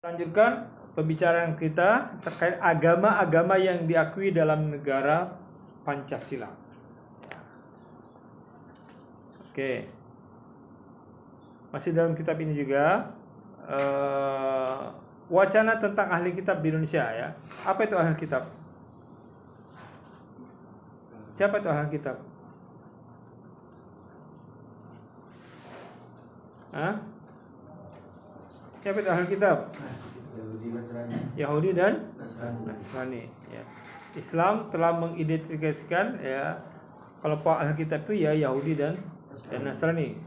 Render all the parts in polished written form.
Lanjutkan pembicaraan kita terkait agama-agama yang diakui dalam negara Pancasila. Oke, masih dalam kitab ini juga wacana tentang ahli kitab di Indonesia ya. Apa itu ahli kitab? Siapa itu ahli kitab? Hah? Siapa itu ahli kitab? Yahudi dan Nasrani. Ya. Islam telah mengidentifikasikan ya kelompok ahli kitab itu ya Yahudi dan Nasrani.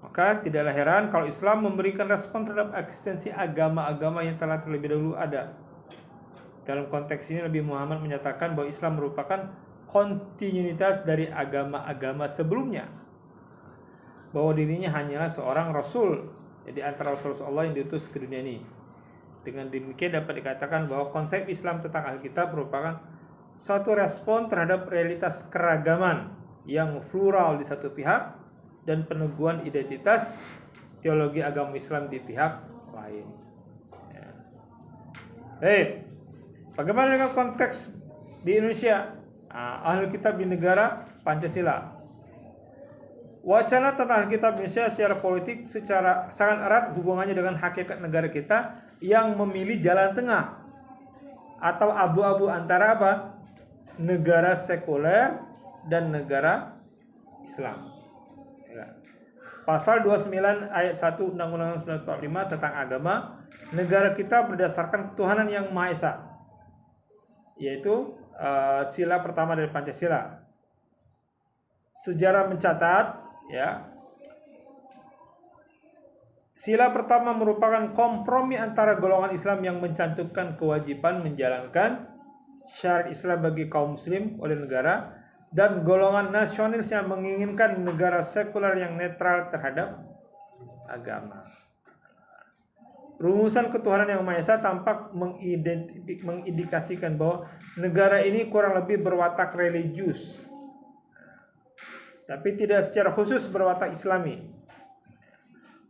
Maka tidaklah heran kalau Islam memberikan respon terhadap eksistensi agama-agama yang telah terlebih dahulu ada. Dalam konteks ini Nabi Muhammad menyatakan bahwa Islam merupakan kontinuitas dari agama-agama sebelumnya, bahwa dirinya hanyalah seorang Rasul, jadi antara Rasul Allah yang diutus ke dunia ini. Dengan demikian dapat dikatakan bahwa konsep Islam tentang Alkitab merupakan suatu respon terhadap realitas keragaman yang plural di satu pihak dan peneguhan identitas teologi agama Islam di pihak lain. Ya. Bagaimana dengan konteks di Indonesia? Ahli kitab di negara Pancasila. Wacana tentang kitab Indonesia secara politik secara sangat erat hubungannya dengan hakikat negara kita yang memilih jalan tengah atau abu-abu antara apa? Negara sekuler dan negara Islam. Ya. Pasal 29 ayat 1 Undang-Undang 1945 tentang agama, negara kita berdasarkan ketuhanan yang Maha Esa, yaitu sila pertama dari Pancasila. Sejarah mencatat ya, sila pertama merupakan kompromi antara golongan Islam yang mencantumkan kewajiban menjalankan syariat Islam bagi kaum muslim oleh negara dan golongan nasionalis yang menginginkan negara sekuler yang netral terhadap agama. Rumusan ketuhanan yang Maha Esa tampak mengindikasikan bahwa negara ini kurang lebih berwatak religius, tapi tidak secara khusus berwatak Islami.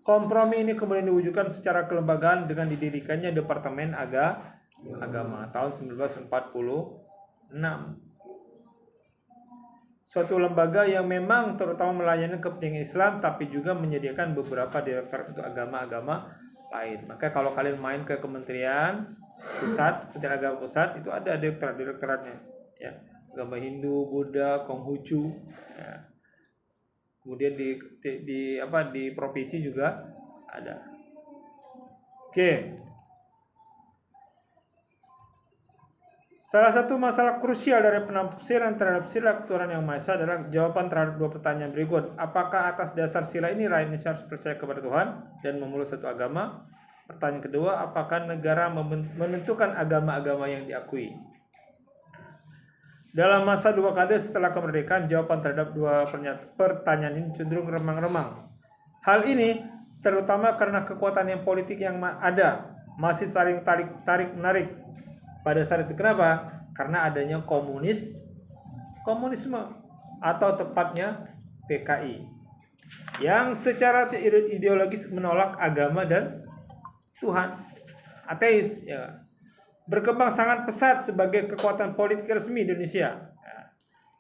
Kompromi ini kemudian diwujudkan secara kelembagaan dengan didirikannya Departemen Agama tahun 1946. Suatu lembaga yang memang terutama melayani kepentingan Islam tapi juga menyediakan beberapa direktorat untuk agama-agama lain. Maka kalau kalian main ke Kementerian Pusat, Kementerian Agama Pusat, itu ada direktoratnya ya. Agama Hindu, Buddha, Konghucu ya. Kemudian di provinsi juga ada. Oke. Salah satu masalah krusial dari penafsiran terhadap sila ketuhanan yang Maha Esa adalah jawaban terhadap dua pertanyaan berikut. Apakah atas dasar sila ini rakyat Indonesia harus percaya kepada Tuhan dan memeluk satu agama? Pertanyaan kedua, apakah negara menentukan agama-agama yang diakui? Dalam masa dua dekade setelah kemerdekaan, jawaban terhadap dua pertanyaan ini cenderung remang-remang. Hal ini terutama karena kekuatan yang politik yang ada masih saling tarik-menarik pada saat itu. Kenapa? Karena adanya komunisme atau tepatnya PKI yang secara ideologis menolak agama dan Tuhan, ateis ya. Berkembang sangat pesat sebagai kekuatan politik resmi di Indonesia.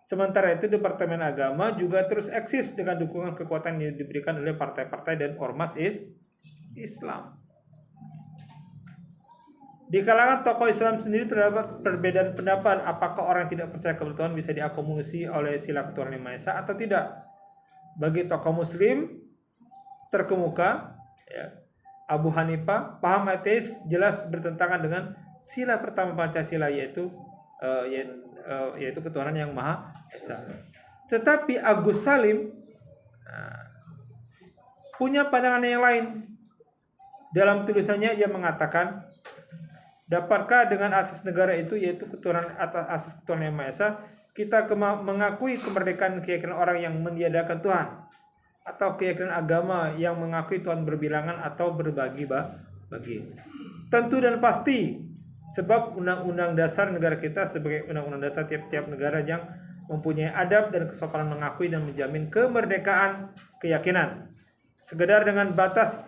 Sementara itu Departemen Agama juga terus eksis dengan dukungan kekuatan yang diberikan oleh partai-partai dan ormas Islam. Di kalangan tokoh Islam sendiri terdapat perbedaan pendapat apakah orang yang tidak percaya kepada Tuhan bisa diakomodir oleh sila ketuhanan yang Maha Esa atau tidak. Bagi tokoh Muslim terkemuka ya, Abu Hanifah, paham ateis jelas bertentangan dengan sila pertama Pancasila yaitu ketuhanan yang Maha Esa. Tetapi Agus Salim punya pandangan yang lain. Dalam tulisannya ia mengatakan, dapatkah dengan asas negara itu yaitu ketuhanan atas asas ketuhanan yang Maha Esa kita mengakui kemerdekaan keyakinan orang yang meniadakan Tuhan atau keyakinan agama yang mengakui Tuhan berbilangan atau berbagi-bagi? Tentu dan pasti. Sebab undang-undang dasar negara kita sebagai undang-undang dasar tiap-tiap negara yang mempunyai adab dan kesopanan mengakui dan menjamin kemerdekaan keyakinan. Sekedar dengan batas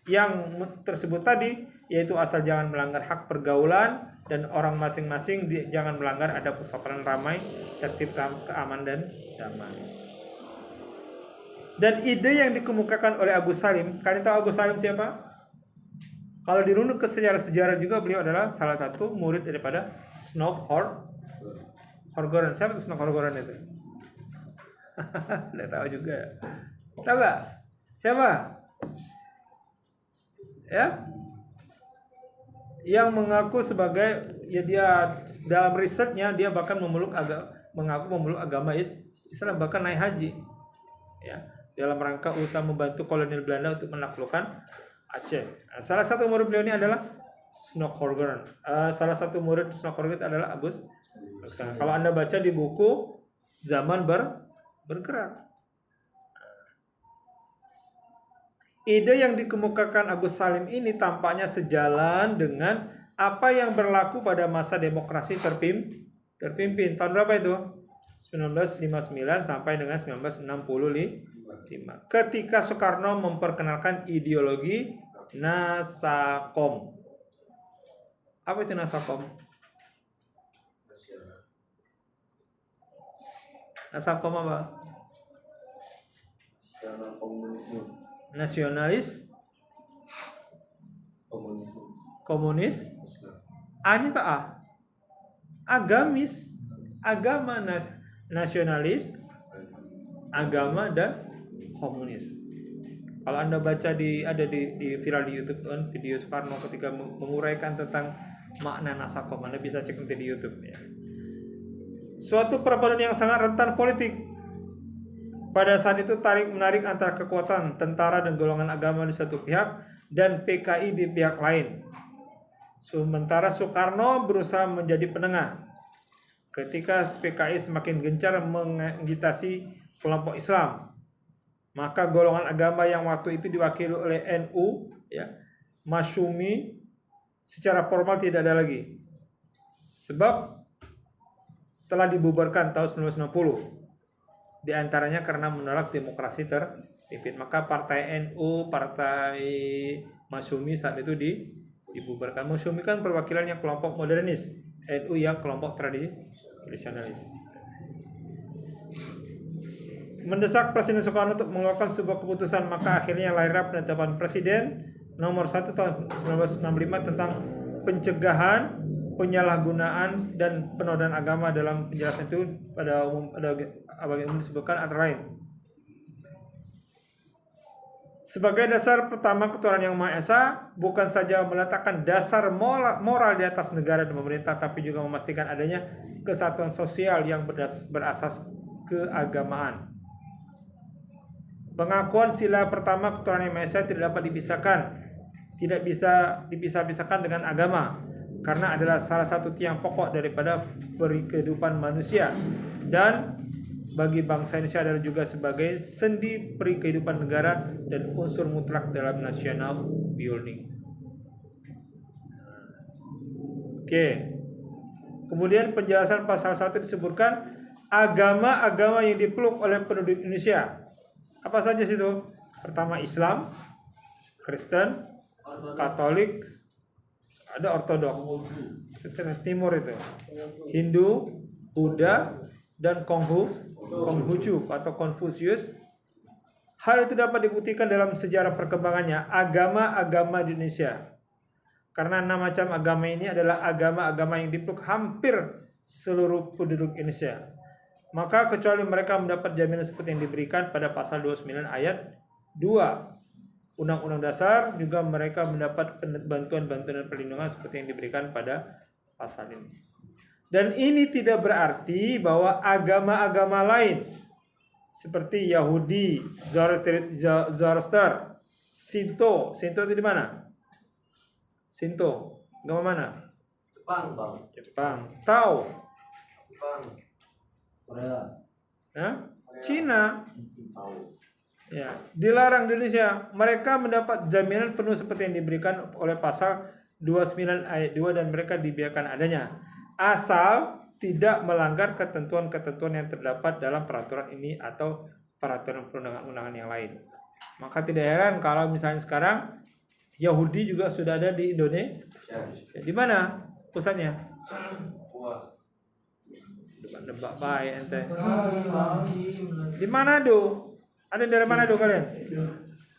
yang tersebut tadi, yaitu asal jangan melanggar hak pergaulan dan orang masing-masing jangan melanggar adab kesopanan ramai, tertib, keamanan dan damai. Dan ide yang dikemukakan oleh Agus Salim, kalian tahu Agus Salim siapa? Kalau dirunut ke sejarah juga, beliau adalah salah satu murid daripada Snoop Horgoran. Siapa itu Snoop Horgoran itu? Tidak tahu juga. Tahu gak? Siapa? Ya? Yang mengaku sebagai, ya dia dalam risetnya dia bahkan mengaku memeluk agama Islam, bahkan naik haji. Ya, dalam rangka usaha membantu kolonial Belanda untuk menaklukkan Aceh. Salah satu murid beliau ini adalah Snoop Horgoran. Salah satu murid Snoop Horgoran adalah Agus. Kalau Anda baca di buku Zaman Bergerak. Ide yang dikemukakan Agus Salim ini tampaknya sejalan dengan apa yang berlaku pada masa demokrasi terpimpin. Tahun berapa itu? 1959 sampai dengan 1965. Ketika Soekarno memperkenalkan ideologi Nasakom. Apa itu Nasakom? Nasakom apa? Nasionalis komunis A-nya tak A? Agamis, agama, nasionalis, agama dan komunis. Kalau Anda baca ada di viral di YouTube kan, video Soekarno ketika menguraikan tentang makna Nasakom, Anda bisa cek nanti di YouTube ya. Suatu perpaduan yang sangat rentan politik. Pada saat itu tarik menarik antara kekuatan tentara dan golongan agama di satu pihak dan PKI di pihak lain. Sementara Soekarno berusaha menjadi penengah. Ketika PKI semakin gencar mengagitasi kelompok Islam, maka golongan agama yang waktu itu diwakili oleh NU, ya, Masyumi, secara formal tidak ada lagi. Sebab telah dibubarkan tahun 1960. Di antaranya karena menolak demokrasi terpimpin. Maka partai NU, partai Masyumi saat itu dibubarkan. Masyumi kan perwakilannya kelompok modernis, NU yang kelompok tradisionalis. Mendesak Presiden Soekarno untuk mengeluarkan sebuah keputusan, maka akhirnya lahirlah penetapan Presiden nomor 1 tahun 1965 tentang pencegahan penyalahgunaan dan penodaan agama. Dalam penjelasan itu pada bagian umum disebutkan antara lain: sebagai dasar pertama, ketuhanan yang Maha Esa bukan saja meletakkan dasar moral di atas negara dan pemerintah, tapi juga memastikan adanya kesatuan sosial yang berasas keagamaan. Pengakuan sila pertama ketuhanan yang Maha Esa tidak dapat dipisah-pisahkan dengan agama, karena adalah salah satu tiang pokok daripada kehidupan manusia, dan bagi bangsa Indonesia adalah juga sebagai sendi peri kehidupan negara dan unsur mutlak dalam national building. Oke. Kemudian penjelasan pasal 1 disebutkan agama-agama yang dipeluk oleh penduduk Indonesia. Apa saja situ? Pertama Islam, Kristen, Katolik, ada Ortodoks, Timur itu, Hindu, Buddha, dan Konghucu atau Konfusius. Hal itu dapat dibuktikan dalam sejarah perkembangannya agama-agama di Indonesia. Karena 6 macam agama ini adalah agama-agama yang dipeluk hampir seluruh penduduk Indonesia. Maka kecuali mereka mendapat jaminan seperti yang diberikan pada pasal 29 ayat 2 Undang-Undang Dasar, juga mereka mendapat bantuan-bantuan dan perlindungan seperti yang diberikan pada pasal ini. Dan ini tidak berarti bahwa agama-agama lain seperti Yahudi, Zoroaster, Shinto itu di mana? Shinto, agama mana? Jepang, Bang. Jepang. Tao, Jepang. Korea. Cina. Ya, dilarang di Indonesia. Mereka mendapat jaminan penuh seperti yang diberikan oleh pasal 29 ayat 2 dan mereka dibiarkan adanya, asal tidak melanggar ketentuan-ketentuan yang terdapat dalam peraturan ini atau peraturan perundang-undangan yang lain. Maka tidak heran kalau misalnya sekarang Yahudi juga sudah ada di Indonesia. Di mana pusatnya? Wah. Nebak baik ente. Di Manado. Ada dari Manado kalian?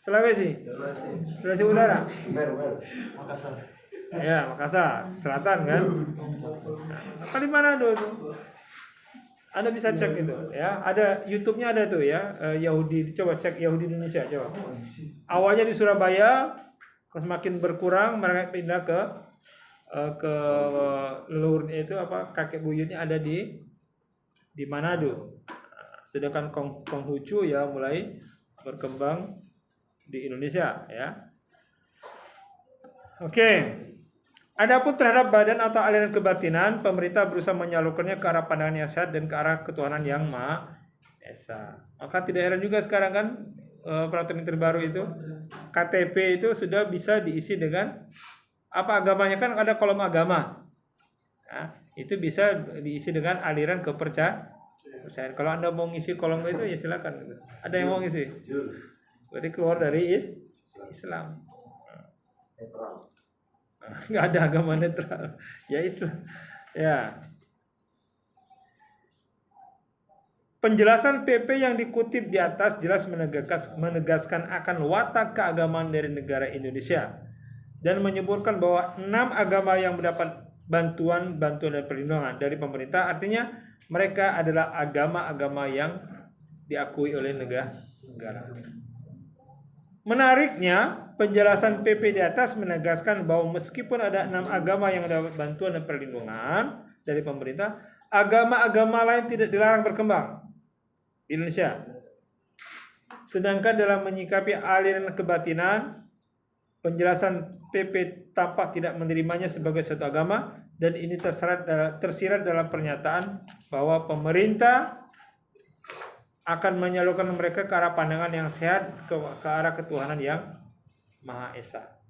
Sulawesi. Sulawesi Utara. Makassar. Ya, Makassar, Selatan kan? Apa di Manado itu? Anda bisa cek itu ya. Ada YouTube-nya ada tuh ya. Yahudi, coba cek Yahudi Indonesia coba. Awalnya di Surabaya, semakin berkurang mereka pindah ke leluhurnya itu apa kakek buyutnya ada di Manado. Sedangkan Konghucu ya mulai berkembang di Indonesia ya. Oke. Adapun terhadap badan atau aliran kebatinan, pemerintah berusaha menyalurkannya ke arah pandangan yang sehat dan ke arah ketuhanan yang Maha Esa. Maka tidak heran juga sekarang kan peraturan terbaru itu KTP itu sudah bisa diisi dengan apa agamanya, kan ada kolom agama. Nah, itu bisa diisi dengan aliran kepercayaan. Kalau Anda mau ngisi kolom itu ya silakan. Ada yang mau ngisi? Berarti keluar dari Islam. Netral. Nggak ada agama netral. Ya Islam. Ya. Penjelasan PP yang dikutip di atas jelas menegaskan akan watak keagamaan dari negara Indonesia dan menyebutkan bahwa 6 agama yang mendapat bantuan dan perlindungan dari pemerintah, artinya mereka adalah agama-agama yang diakui oleh negara. Menariknya, penjelasan PP di atas menegaskan bahwa meskipun ada 6 agama yang mendapat bantuan dan perlindungan dari pemerintah, agama-agama lain tidak dilarang berkembang di Indonesia. Sedangkan dalam menyikapi aliran kebatinan, penjelasan PP tampak tidak menerimanya sebagai suatu agama, dan ini tersirat dalam pernyataan bahwa pemerintah akan menyalurkan mereka ke arah pandangan yang sehat, ke arah ketuhanan yang Maha Esa.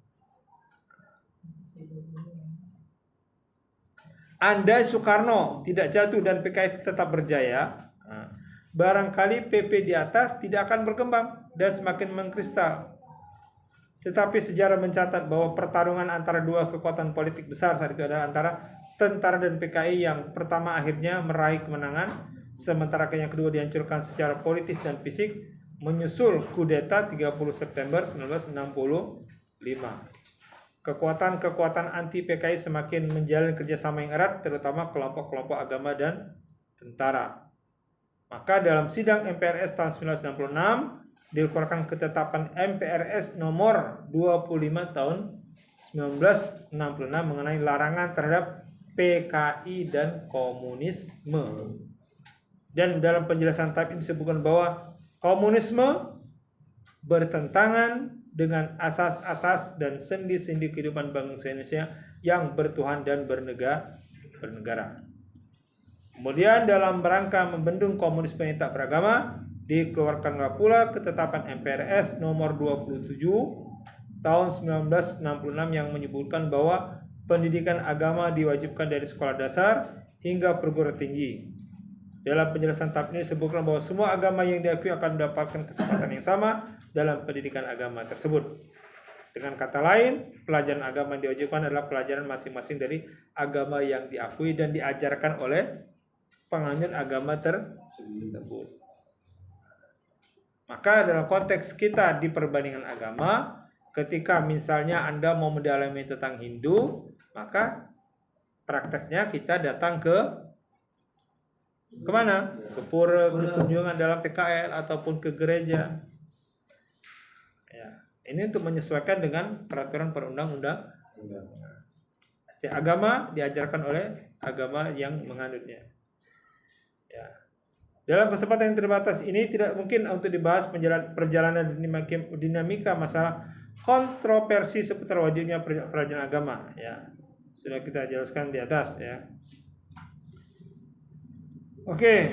Andai Soekarno tidak jatuh dan PKI tetap berjaya, barangkali PP di atas tidak akan berkembang dan semakin mengkristal. Tetapi sejarah mencatat bahwa pertarungan antara dua kekuatan politik besar saat itu adalah antara tentara dan PKI yang pertama akhirnya meraih kemenangan, sementara yang kedua dihancurkan secara politis dan fisik menyusul kudeta 30 September 1965. Kekuatan-kekuatan anti PKI semakin menjalin kerjasama yang erat, terutama kelompok-kelompok agama dan tentara. Maka dalam sidang MPRS tahun 1966 dikeluarkan ketetapan MPRS nomor 25 tahun 1966 mengenai larangan terhadap PKI dan komunisme. Dan dalam penjelasan tab ini disebutkan bahwa komunisme bertentangan dengan asas-asas dan sendi-sendi kehidupan bangsa Indonesia yang bertuhan dan bernegara. Kemudian dalam rangka membendung komunisme yang tak beragama, dikeluarkanlah pula ketetapan MPRS nomor 27 tahun 1966 yang menyebutkan bahwa pendidikan agama diwajibkan dari sekolah dasar hingga perguruan tinggi. Dalam penjelasan tab ini disebutkan bahwa semua agama yang diakui akan mendapatkan kesempatan yang sama dalam pendidikan agama tersebut. Dengan kata lain, pelajaran agama yang diwajibkan adalah pelajaran masing-masing dari agama yang diakui dan diajarkan oleh penganut agama tersebut. Maka dalam konteks kita di perbandingan agama, ketika misalnya Anda mau mendalami tentang Hindu, maka prakteknya kita datang kemana? Ke pura, kunjungan dalam PKL ataupun ke gereja. Ya, ini untuk menyesuaikan dengan peraturan perundang-undang. Setiap agama diajarkan oleh agama yang menganutnya. Ya. Dalam kesempatan yang terbatas ini tidak mungkin untuk dibahas perjalanan dinamika masalah kontroversi seputar wajibnya pelajaran agama. Ya, sudah kita jelaskan di atas. Ya. Oke.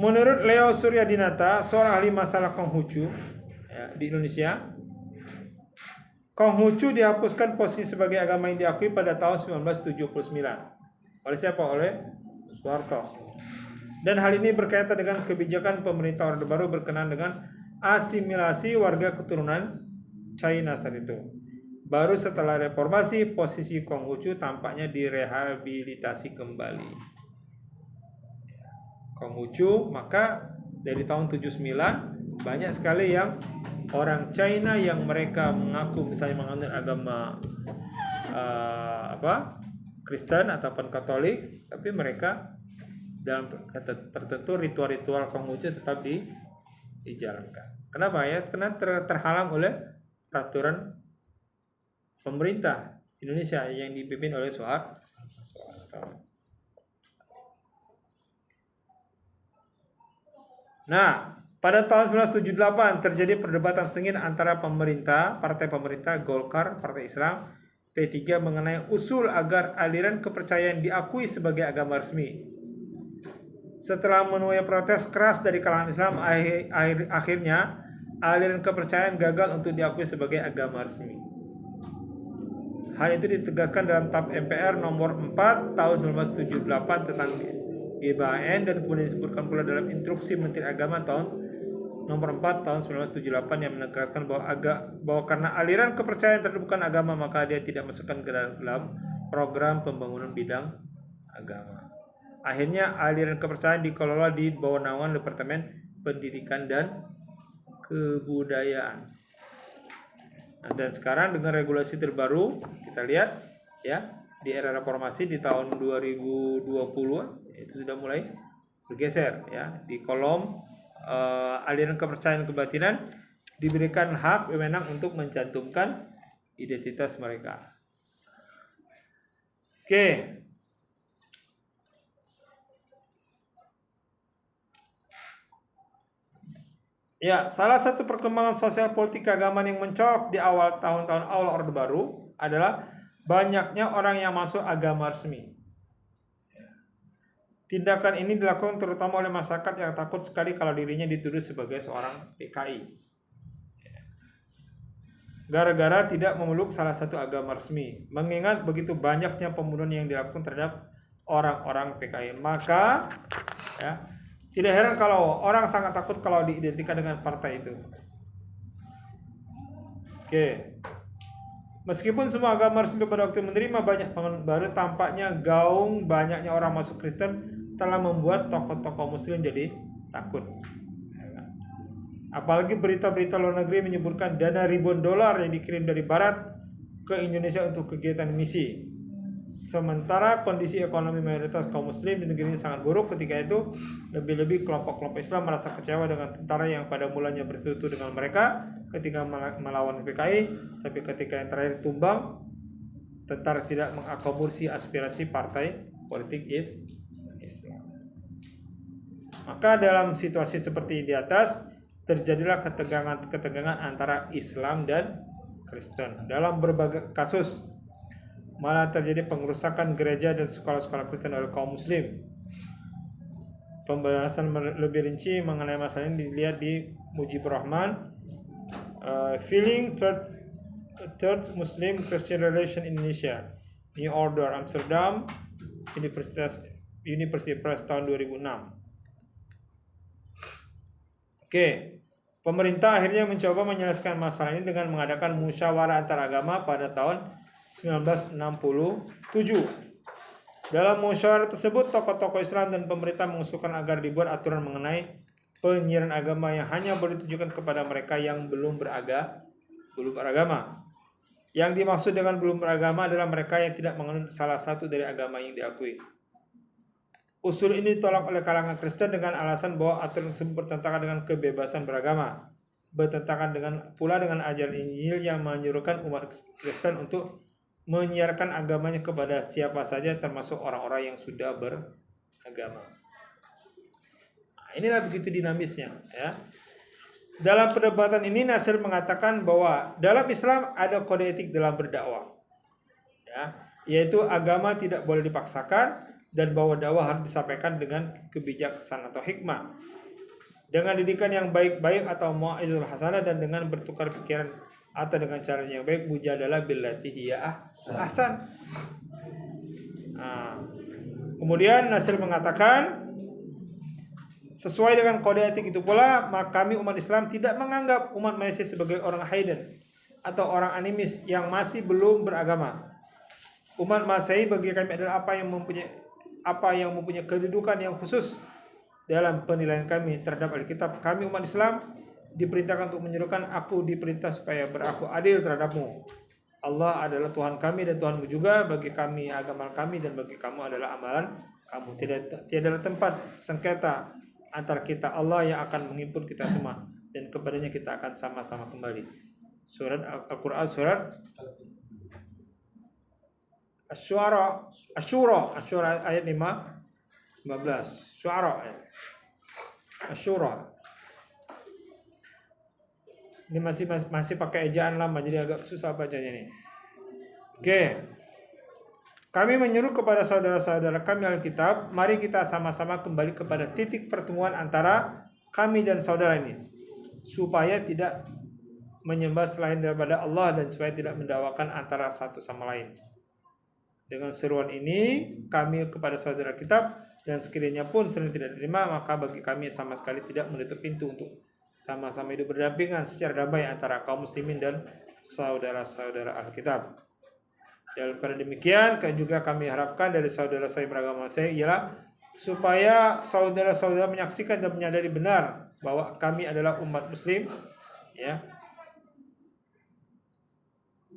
Menurut Leo Suryadinata, seorang ahli masalah Konghucu ya, di Indonesia, Konghucu dihapuskan posisi sebagai agama yang diakui pada tahun 1979. Oleh siapa? Oleh Soeharto. Dan hal ini berkaitan dengan kebijakan pemerintah Orde Baru berkenaan dengan asimilasi warga keturunan China saat itu. Baru setelah reformasi, posisi Konghucu tampaknya direhabilitasi kembali. Konghucu, maka dari tahun 79 banyak sekali yang orang China yang mereka mengaku misalnya menganut agama Kristen ataupun Katolik, tapi mereka dalam tertentu ritual-ritual Konghucu tetap dijalankan. Kenapa ya? Karena terhalang oleh peraturan pemerintah Indonesia yang dipimpin oleh Soeharto. Nah, pada tahun 1978 terjadi perdebatan sengit antara partai pemerintah Golkar, Partai Islam, P3 mengenai usul agar aliran kepercayaan diakui sebagai agama resmi. Setelah menuai protes keras dari kalangan Islam, akhirnya aliran kepercayaan gagal untuk diakui sebagai agama resmi. Hal itu ditegaskan dalam TAP MPR nomor 4 tahun 1978 tentang GBHN dan kemudian disebutkan pula dalam Instruksi Menteri Agama tahun nomor 4 tahun 1978 yang menegaskan bahwa karena aliran kepercayaan terhadap bukan agama maka dia tidak masukkan ke dalam program pembangunan bidang agama. Akhirnya aliran kepercayaan dikelola di bawah naungan Departemen Pendidikan dan Kebudayaan. Nah, dan sekarang dengan regulasi terbaru kita lihat ya di era reformasi di tahun 2020 itu sudah mulai bergeser ya di kolom aliran kepercayaan kebatinan diberikan hak wewenang untuk mencantumkan identitas mereka. Oke. Ya, salah satu perkembangan sosial politik keagamaan yang mencolok di awal tahun-tahun awal Orde Baru adalah banyaknya orang yang masuk agama resmi. Tindakan ini dilakukan terutama oleh masyarakat yang takut sekali kalau dirinya dituduh sebagai seorang PKI. Gara-gara tidak memeluk salah satu agama resmi. Mengingat begitu banyaknya pembunuhan yang dilakukan terhadap orang-orang PKI. Maka ya, tidak heran kalau orang sangat takut kalau diidentikan dengan partai itu. Oke. Meskipun semua agama resmi pada waktu menerima banyak penganut baru, tampaknya gaung banyaknya orang masuk Kristen telah membuat tokoh-tokoh Muslim jadi takut. Apalagi berita-berita luar negeri menyebutkan dana ribuan dolar yang dikirim dari Barat ke Indonesia untuk kegiatan misi. Sementara kondisi ekonomi mayoritas kaum Muslim di negeri ini sangat buruk ketika itu, lebih-lebih kelompok-kelompok Islam merasa kecewa dengan tentara yang pada mulanya bersekutu dengan mereka ketika melawan PKI, tapi ketika yang terakhir tumbang, tentara tidak mengakomodir aspirasi partai politik Islam. Maka dalam situasi seperti di atas terjadilah ketegangan antara Islam dan Kristen. Dalam berbagai kasus malah terjadi pengerusakan gereja dan sekolah-sekolah Kristen oleh kaum Muslim. Pembahasan lebih rinci mengenai masalah ini dilihat di Mujibur Rahman, Feeling Third Muslim Christian Relation Indonesia, New Order, Amsterdam, University Press tahun 2006. Oke, pemerintah akhirnya mencoba menyelesaikan masalah ini dengan mengadakan musyawarah antaragama pada tahun 1967. Dalam musyawarah tersebut, tokoh-tokoh Islam dan pemerintah mengusulkan agar dibuat aturan mengenai penyiaran agama yang hanya boleh ditujukan kepada mereka yang belum beragama. Yang dimaksud dengan belum beragama adalah mereka yang tidak menganut salah satu dari agama yang diakui. Usul ini ditolak oleh kalangan Kristen dengan alasan bahwa aturan tersebut bertentangan dengan kebebasan beragama, bertentangan pula dengan ajaran Injil yang menyuruhkan umat Kristen untuk menyiarkan agamanya kepada siapa saja, termasuk orang-orang yang sudah beragama. Nah, inilah begitu dinamisnya, ya. Dalam perdebatan ini Nasir mengatakan bahwa dalam Islam ada kode etik dalam berdakwah, ya, yaitu agama tidak boleh dipaksakan dan bahwa dakwah harus disampaikan dengan kebijaksanaan atau hikmah, dengan didikan yang baik-baik atau mau'izah hasanah, dan dengan bertukar pikiran atau dengan cara yang baik, mujadalah billati hiya ahsan. Nah, kemudian Nasir mengatakan Sesuai dengan kode etik itu pula, maka kami umat Islam tidak menganggap umat Malaysia sebagai orang heathen atau orang animis yang masih belum beragama. Umat Masehi bagi kami adalah apa yang mempunyai kedudukan yang khusus dalam penilaian kami terhadap Alkitab. Kami umat Islam diperintahkan untuk menyerukan, aku diperintah supaya beraku adil terhadapmu. Allah adalah Tuhan kami dan Tuhanmu juga, bagi kami agama kami dan bagi kamu adalah amalan kamu. Tiadalah tempat sengketa antara kita Allah yang akan menghimpun kita semua, dan kepadanya kita akan sama-sama kembali. Surat Al-Quran, surat Asy-Syura ayat 15. Syuara, Asy-Syura. Ini masih pakai ejaan lama, jadi agak susah bacanya nih. Oke. Kami menyeru kepada saudara-saudara kami Alkitab, mari kita sama-sama kembali kepada titik pertemuan antara kami dan saudara ini, supaya tidak menyembah selain daripada Allah dan supaya tidak mendakwakan antara satu sama lain. Dengan seruan ini kami kepada saudara kitab, dan sekiranya pun sering tidak diterima, maka bagi kami sama sekali tidak menutup pintu untuk sama-sama hidup berdampingan secara damai antara kaum muslimin dan saudara-saudara Alkitab. Dalam keadaan demikian juga kami harapkan dari saudara saya beragama saya ialah supaya saudara-saudara menyaksikan dan menyadari benar bahwa kami adalah umat muslim, ya.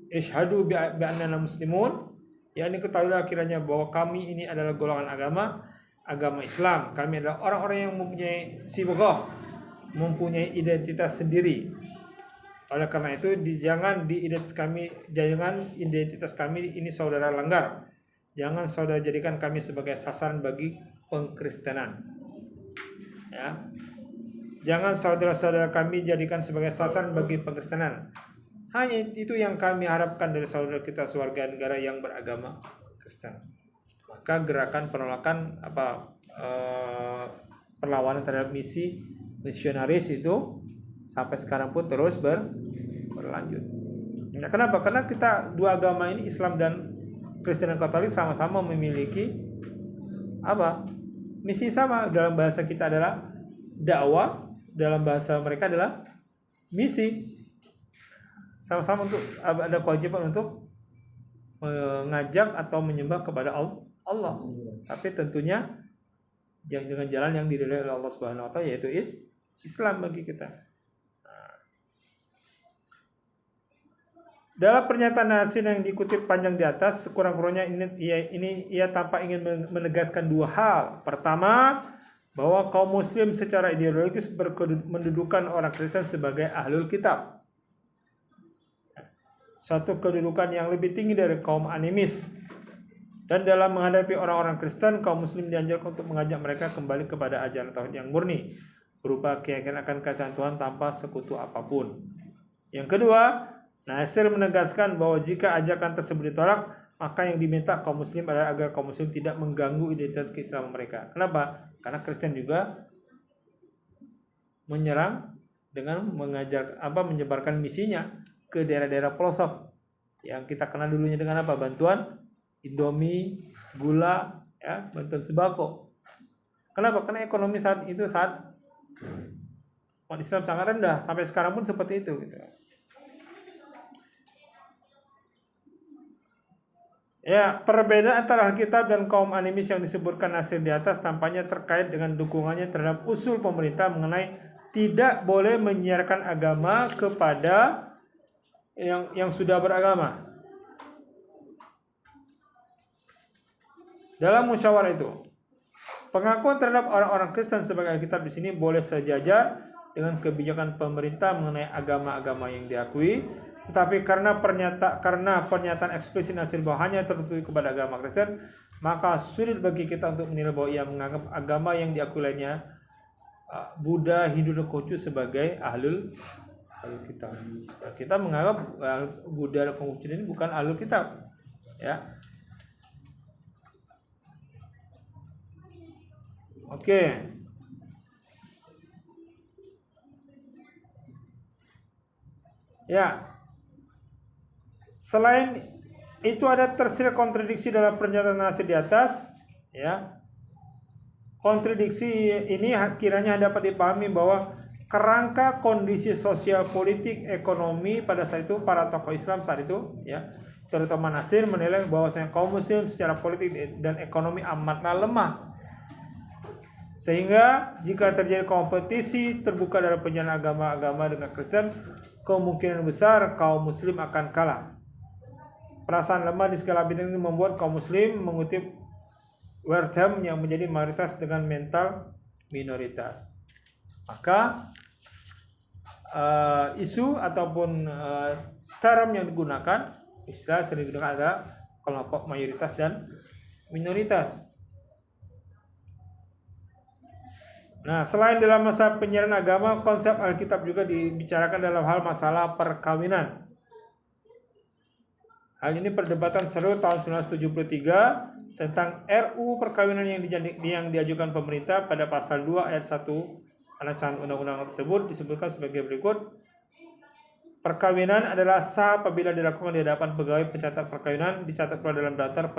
Isyhadu bi annana muslimun, yakni ketahuilah kiranya bahwa kami ini adalah golongan agama Islam. Kami adalah orang-orang yang mempunyai sibghah, mempunyai identitas sendiri. Oleh karena itu jangan identitas kami ini saudara langgar. Jangan saudara jadikan kami sebagai sasaran bagi pengkristenan. Ya. Jangan saudara-saudara kami jadikan sebagai sasaran bagi pengkristenan. Hanya itu yang kami harapkan dari saudara kita sewarga negara yang beragama Kristen. Maka gerakan penolakan perlawanan terhadap misi misionaris itu sampai sekarang pun terus berlanjut. Nah, kenapa? Karena kita dua agama ini, Islam dan Kristen dan Katolik, sama-sama memiliki misi sama. Dalam bahasa kita adalah dakwah, dalam bahasa mereka adalah misi. Sama-sama untuk ada kewajiban untuk mengajak atau menyembah kepada Allah. Tapi tentunya dengan jalan yang diridhoi oleh Allah Subhanahu wa taala, yaitu Islam bagi kita. Dalam pernyataan Nasir yang dikutip panjang di atas, sekurang-kurangnya ia tampak ingin menegaskan dua hal. Pertama, bahwa kaum muslim secara ideologis mendudukan orang Kristen sebagai ahlul kitab, suatu kedudukan yang lebih tinggi dari kaum animis. Dan dalam menghadapi orang-orang Kristen, kaum muslim dianjurkan untuk mengajak mereka kembali kepada ajaran tauhid yang murni, berupa keyakinan akan keesaan Tuhan tanpa sekutu apapun. Yang kedua, Nasir menegaskan bahwa jika ajakan tersebut ditolak, maka yang diminta kaum muslim adalah agar kaum muslim tidak mengganggu identitas keislaman mereka. Kenapa? Karena Kristen juga menyerang dengan menyebarkan misinya ke daerah-daerah pelosok yang kita kenal dulunya dengan bantuan Indomie, gula, ya, bantuan sembako. Kenapa? Karena ekonomi saat umat Islam sangat rendah, sampai sekarang pun seperti itu gitu. Ya, perbedaan antara Alkitab dan kaum animis yang disebutkan Nasir di atas tampaknya terkait dengan dukungannya terhadap usul pemerintah mengenai tidak boleh menyiarkan agama kepada yang sudah beragama. Dalam musyawarah itu, pengakuan terhadap orang-orang Kristen sebagai Alkitab di sini boleh sejajar dengan kebijakan pemerintah mengenai agama-agama yang diakui. Tetapi karena pernyataan eksplisit Nasir bahwa hanya tertuju kepada agama Kristen, maka sulit bagi kita untuk menilai bahwa ia menganggap agama yang diakui lainnya, Buddha, Hindu, dan Konghucu sebagai ahlul kitab. Kita menganggap Buddha dan Konghucu ini bukan ahlul kitab, ya. Oke. Ya. Selain itu ada tersirat kontradiksi dalam pernyataan Nasir di atas, ya. kontradiksi ini kiranya dapat dipahami bahwa kerangka kondisi sosial, politik, ekonomi pada saat itu para tokoh Islam saat itu, ya, terutama Nasir menilai bahwasanya kaum muslim secara politik dan ekonomi amatlah lemah. Sehingga jika terjadi kompetisi terbuka dalam penjalan agama-agama dengan Kristen, kemungkinan besar kaum muslim akan kalah. Perasaan lemah di segala bidang ini membuat kaum muslim mengutip Wertham yang menjadi mayoritas dengan mental minoritas. Maka isu ataupun term yang digunakan, istilah sering digunakan adalah kelompok mayoritas dan minoritas. Nah, selain dalam masa penyiaran agama, konsep Alkitab juga dibicarakan dalam hal masalah perkawinan. Hal ini perdebatan seru tahun 1973 tentang RUU perkawinan yang diajukan pemerintah. Pada pasal 2 ayat 1 rancangan undang-undang tersebut disebutkan sebagai berikut. Perkawinan adalah sah apabila dilakukan di hadapan pegawai pencatat perkawinan, dicatat pula dalam daftar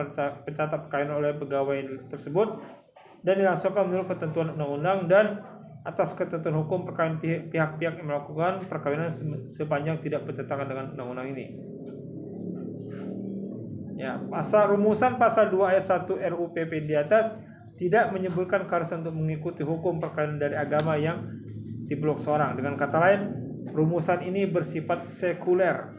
pencatat perkawinan oleh pegawai tersebut, dan dilangsungkan menurut ketentuan undang-undang dan atas ketentuan hukum perkawinan pihak-pihak yang melakukan perkawinan sepanjang tidak bertentangan dengan undang-undang ini. Ya, rumusan pasal 2 ayat 1 RUU PP di atas tidak menyebutkan keharusan untuk mengikuti hukum perkawinan dari agama yang dipeluk seorang. Dengan kata lain, rumusan ini bersifat sekuler.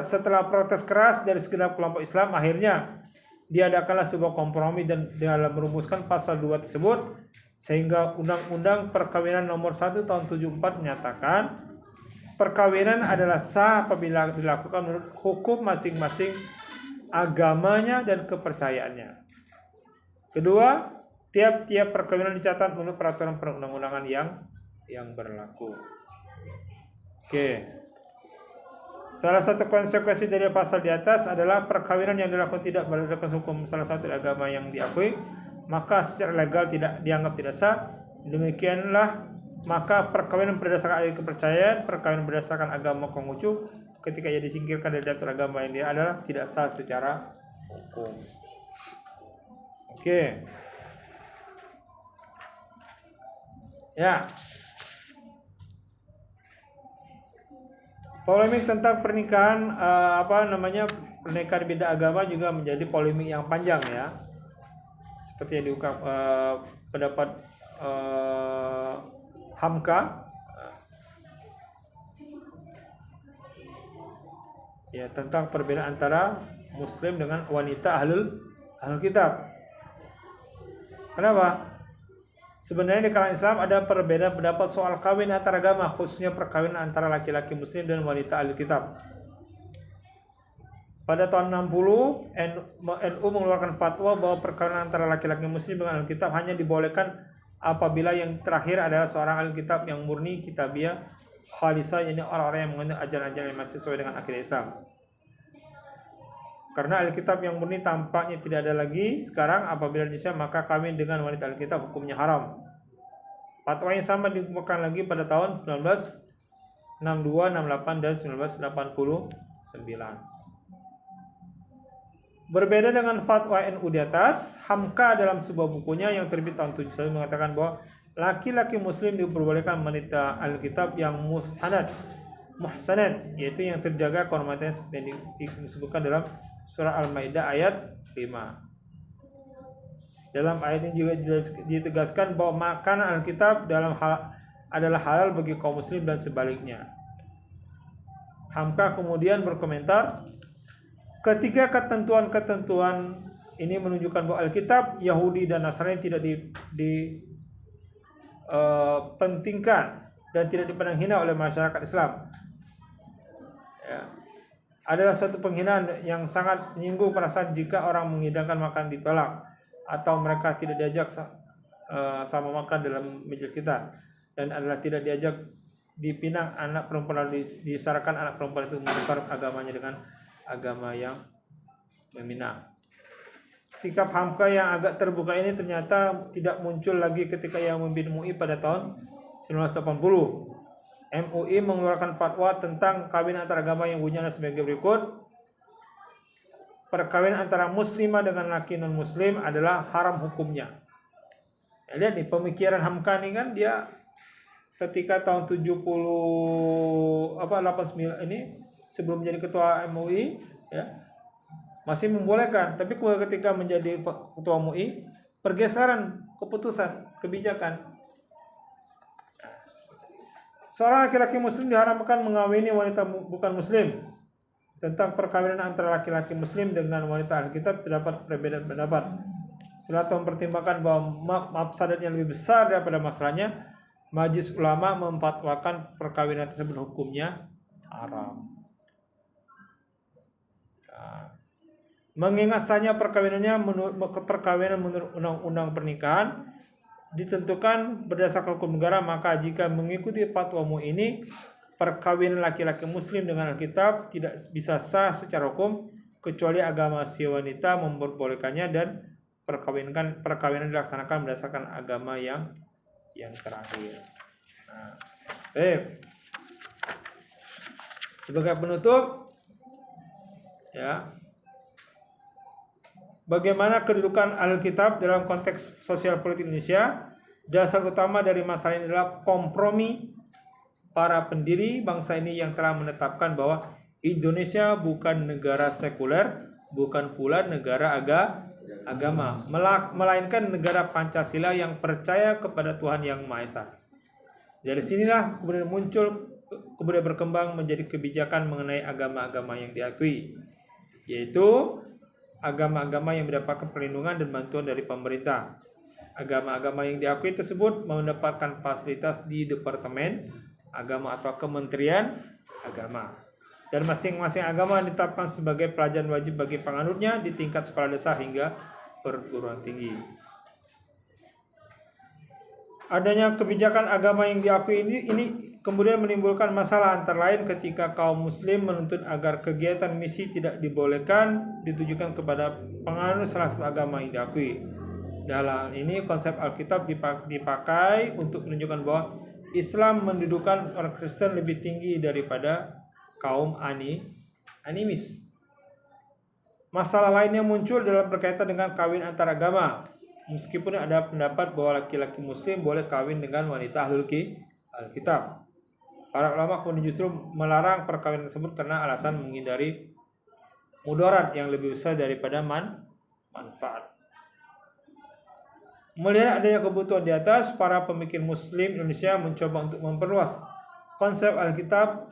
Setelah protes keras dari segenap kelompok Islam, akhirnya diadakanlah sebuah kompromi dan dalam merumuskan pasal 2 tersebut, sehingga Undang-Undang Perkawinan Nomor 1 Tahun 74 menyatakan perkawinan adalah sah apabila dilakukan menurut hukum masing-masing agamanya dan kepercayaannya. Kedua, tiap-tiap perkawinan dicatat menurut peraturan perundang-undangan yang berlaku. Oke. Salah satu konsekuensi dari pasal di atas adalah perkawinan yang dilakukan tidak berdasarkan hukum salah satu agama yang diakui, maka secara legal dianggap tidak sah. Demikianlah maka perkawinan berdasarkan adat kepercayaan, perkawinan berdasarkan agama Konghucu ketika ia disingkirkan dari daftar agama yang dia adalah tidak sah secara hukum. Oke. Ya. Polemik tentang pernikahan pernikahan beda agama juga menjadi polemik yang panjang, ya. Seperti yang diungkap pendapat Hamka, ya, tentang perbedaan antara muslim dengan wanita ahlul kitab. Kenapa? Sebenarnya di kalangan Islam ada perbedaan pendapat soal kawin antar agama, khususnya perkawinan antara laki-laki muslim dan wanita ahli kitab. Pada tahun 60, NU mengeluarkan fatwa bahwa perkawinan antara laki-laki muslim dengan ahli kitab hanya dibolehkan apabila yang terakhir adalah seorang ahli kitab yang murni kitabiah khalisah, ini orang-orang yang mengenal ajaran-ajaran yang masih sesuai dengan akidah Islam. Karena Alkitab yang murni tampaknya tidak ada lagi sekarang, apabila Indonesia maka kawin dengan wanita Alkitab hukumnya haram. Fatwa yang sama dikemukakan lagi pada tahun 1962, 68 dan 1989. Berbeda dengan fatwa NU di atas, Hamka dalam sebuah bukunya yang terbit tahun 71 mengatakan bahwa laki-laki muslim diperbolehkan wanita Alkitab yang muhsanat, yaitu yang terjaga kehormatannya seperti yang disebutkan dalam surah Al-Maidah ayat 5. Dalam ayat ini juga ditegaskan bahwa makanan Alkitab adalah halal bagi kaum muslim dan sebaliknya. Hamka kemudian berkomentar, ketiga ketentuan-ketentuan ini menunjukkan bahwa Alkitab, Yahudi dan Nasrani tidak dipentingkan dan tidak dipandang hina oleh masyarakat Islam. Ya. Adalah suatu penghinaan yang sangat menyinggung perasaan jika orang mengidangkan makan ditolak atau mereka tidak diajak sama makan dalam majelis kita, dan adalah tidak diajak dipinang anak perempuan, lalu disyaratkan anak perempuan itu menukar agamanya dengan agama yang meminang. Sikap Hamka yang agak terbuka ini ternyata tidak muncul lagi ketika ia memimpin MUI pada tahun 1980. MUI mengeluarkan fatwa tentang kawin antar agama yang bunyinya sebagai berikut. Perkawinan antara muslimah dengan laki non muslim adalah haram hukumnya. Lihat nih pemikiran Hamka nih kan dia ketika tahun 89 ini sebelum menjadi ketua MUI ya masih membolehkan, tapi ketika menjadi ketua MUI pergeseran keputusan kebijakan. Seorang laki-laki muslim diharamkan mengawini wanita bukan muslim. Tentang perkawinan antara laki-laki muslim dengan wanita Alkitab terdapat perbedaan pendapat. Setelah mempertimbangkan bahwa mafsadatnya lebih besar daripada masalahnya, Majelis Ulama memfatwakan perkawinan tersebut hukumnya haram. Mengingat sahnya perkawinan menurut undang-undang pernikahan ditentukan berdasarkan hukum negara, maka jika mengikuti fatwa MUI ini, perkawinan laki-laki muslim dengan Alkitab tidak bisa sah secara hukum kecuali agama si wanita memperbolehkannya dan perkawinan dilaksanakan berdasarkan agama yang terakhir. Sebagai penutup ya, bagaimana kedudukan Alkitab dalam konteks sosial politik Indonesia? Dasar utama dari masalah ini adalah kompromi para pendiri bangsa ini yang telah menetapkan bahwa Indonesia bukan negara sekuler, bukan pula negara agama, melainkan negara Pancasila yang percaya kepada Tuhan Yang Maha Esa. Dari sinilah kemudian berkembang menjadi kebijakan mengenai agama-agama yang diakui, yaitu agama-agama yang mendapatkan perlindungan dan bantuan dari pemerintah. Agama-agama yang diakui tersebut mendapatkan fasilitas di Departemen Agama atau Kementerian Agama. Dan masing-masing agama ditetapkan sebagai pelajaran wajib bagi penganutnya di tingkat sekolah dasar hingga perguruan tinggi. Adanya kebijakan agama yang diakui ini kemudian menimbulkan masalah, antara lain ketika kaum muslim menuntut agar kegiatan misi tidak dibolehkan ditujukan kepada penganut salah satu agama yang diakui. Dalam ini konsep Alkitab dipakai untuk menunjukkan bahwa Islam mendudukan orang Kristen lebih tinggi daripada kaum animis. Masalah lainnya muncul dalam berkaitan dengan kawin antar agama. Meskipun ada pendapat bahwa laki-laki muslim boleh kawin dengan wanita ahlul Alkitab, para ulama kemudian justru melarang perkawinan tersebut karena alasan menghindari mudarat yang lebih besar daripada manfaat. Melihat adanya kebutuhan di atas, para pemikir muslim Indonesia mencoba untuk memperluas konsep Alkitab,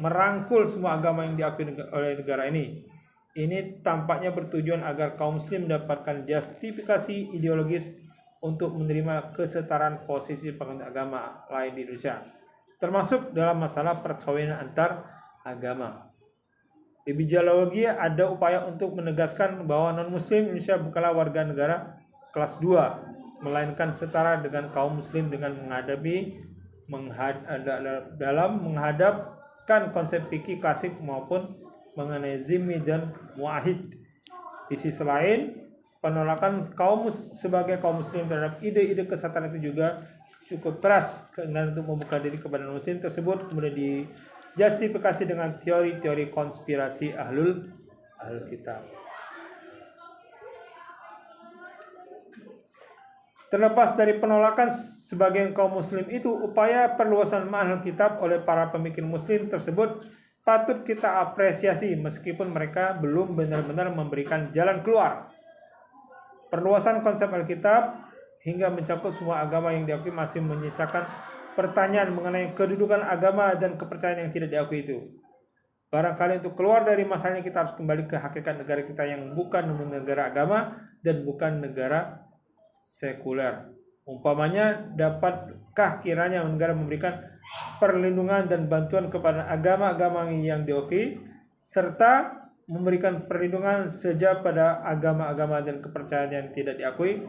merangkul semua agama yang diakui oleh negara ini. Ini tampaknya bertujuan agar kaum muslim mendapatkan justifikasi ideologis untuk menerima kesetaraan posisi penganut agama lain di Indonesia, termasuk dalam masalah perkawinan antar agama. Di biologi ada upaya untuk menegaskan bahwa non-muslim Indonesia bukanlah warga negara kelas 2, melainkan setara dengan kaum muslim dengan dalam menghadapkan konsep fikih klasik maupun mengenai zimmi dan muahid. Di sisi lain, penolakan sebagai kaum muslim terhadap ide-ide kesetaraan itu juga cukup keras, dan untuk membuka diri kepada muslim tersebut kemudian dijustifikasi dengan teori-teori konspirasi ahlul kitab. Terlepas dari penolakan sebagian kaum muslim itu, upaya perluasan makna kitab oleh para pemikir muslim tersebut patut kita apresiasi meskipun mereka belum benar-benar memberikan jalan keluar. Perluasan konsep Alkitab hingga mencakup semua agama yang diakui masih menyisakan pertanyaan mengenai kedudukan agama dan kepercayaan yang tidak diakui itu. Barangkali untuk keluar dari masalahnya kita harus kembali ke hakikat negara kita yang bukan negara agama dan bukan negara sekuler. Umpamanya, dapatkah kiranya negara memberikan perlindungan dan bantuan kepada agama-agama yang diakui serta memberikan perlindungan saja pada agama-agama dan kepercayaan yang tidak diakui?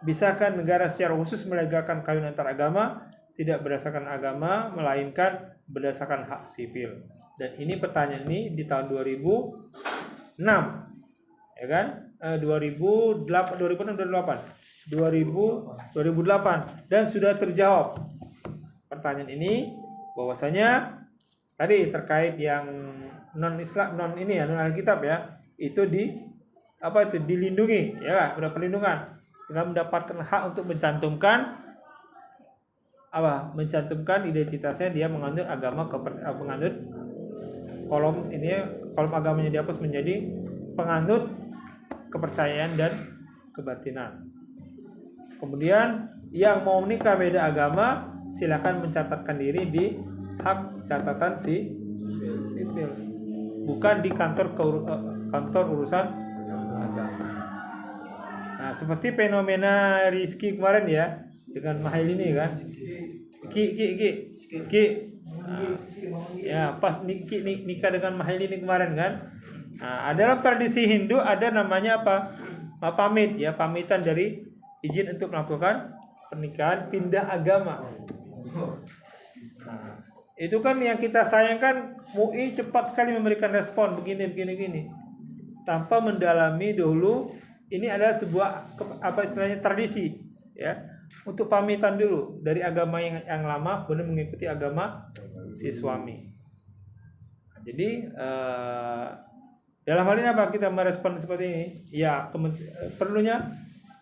Bisakah negara secara khusus melegalkan kawin antar agama tidak berdasarkan agama melainkan berdasarkan hak sipil? Dan ini pertanyaan ini di tahun 2006, ya kan? 2008 dan sudah terjawab pertanyaan ini, bahwasanya tadi terkait yang non Alkitab ya, itu dilindungi ya, udah perlindungan. dengan mendapatkan hak untuk mencantumkan identitasnya dia menganut kolom agamanya dihapus menjadi penganut kepercayaan dan kebatinan. Kemudian yang mau menikah beda agama silakan mencatatkan diri di hak catatan sipil, bukan di kantor urusan agama. Nah, seperti fenomena Rizky kemarin ya dengan Mahailini kan. Ki. Ya, pas nikah dengan Mahailini kemarin kan. Nah, dalam tradisi Hindu ada namanya apa? Pamit ya, pamitan dari izin untuk melakukan pernikahan pindah agama. Nah, itu kan yang kita sayangkan, MUI cepat sekali memberikan respon begini tanpa mendalami dulu. Ini adalah sebuah tradisi ya, untuk pamitan dulu dari agama yang lama benar mengikuti agama si suami. Nah, jadi dalam hal ini apa kita merespon seperti ini? Ya, perlunya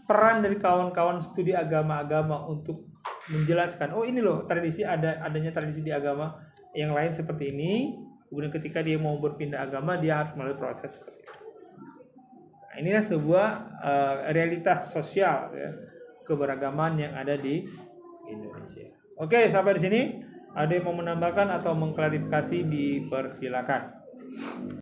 peran dari kawan-kawan studi agama-agama untuk menjelaskan, oh ini loh adanya tradisi di agama yang lain seperti ini. Kemudian ketika dia mau berpindah agama dia harus melalui proses seperti itu. Nah, inilah sebuah realitas sosial ya, keberagaman yang ada di Indonesia. Oke, sampai di sini. Ada yang mau menambahkan atau mengklarifikasi, dipersilakan.